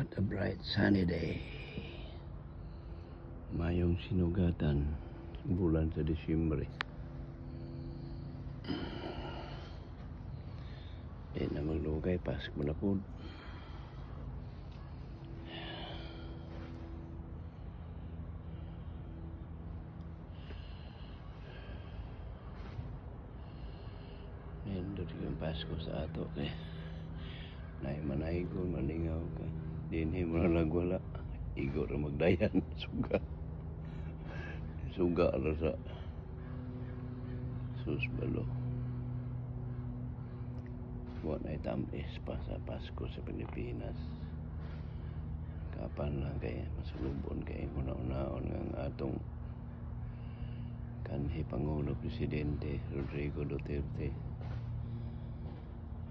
What a bright sunny day. Mayong sinugatan bulan sa Disyembre. Di na maglugay, Pasko na po. Nindot yung Pasko sa ato kay manaygon, malingaw ka. Dinhi mo na lang wala. Igo na magdayan. Suga ala sa susbalo. Huwag na itamis pa sa Pasko sa Pilipinas. Kapan lang kay masulubon kay una-unaon ng atong kanhi Pangulo Presidente Rodrigo Duterte.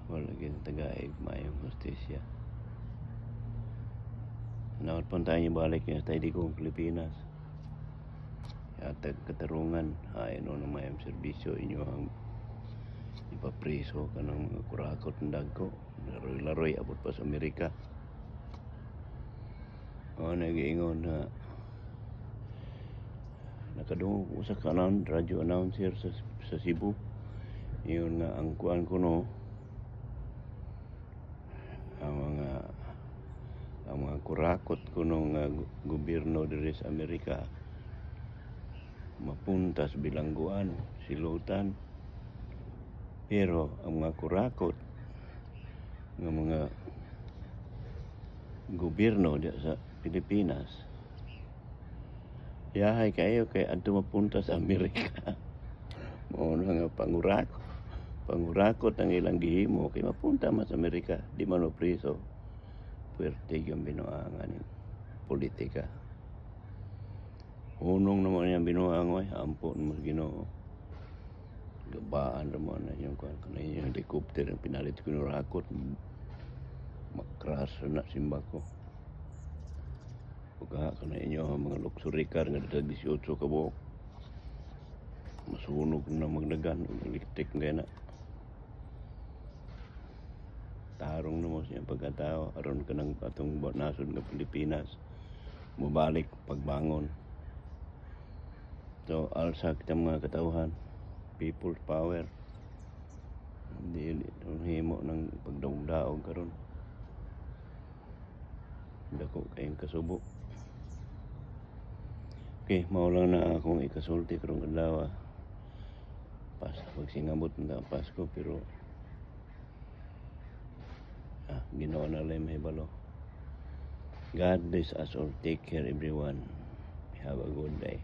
Wala gina tagaig mayong hustisya. Nawat pun tayo balik niya tayo di kong Pilipinas. Yatag katarungan ay no na mayang serbisyo inyo ang ipapriso ka ng mga kurakot ng dagko. Laroy-laroy abot pa sa Amerika. O nag-iingon na nakadungog ko sa kanan radio announcer sa Cebu. Yun nga ang kuan ko no ang mga kurakot kuno nga gobyerno diri sa Amerika mapuntas bilangguan silutan, pero ang mga kurakot ng mga gobyerno di sa Pilipinas yahay kayo kay adto mapunta sa Amerika. Mao na nga pangurakot ang ilang gihimo kay mapunta man sa Amerika di man preso. Puwerte yung binuangan ng politika. Unong naman yung binuangan ay ampo naman Ginoo. Gabaan naman na yung helicopter ang pinalit ko ng rakot. Makras na simba ko. Pagka ka na inyo ang mga luxury car nga dito 18 ka buok. Masunog na magdagan. Electric nga na. Tarong na mo siyang pagkatao aron ka ng atong nasod ng Pilipinas mubalik pagbangon. So alsa kita mga katauhan, people's power, hindi himo ng pagdaog-daog karon dako kayong kasubo. Okay, mao lang na akong ikasulti karong adlaw. Magsingabot na Pasko pero Ginoo na lang may balo. God bless us all. Take care everyone. Have a good day.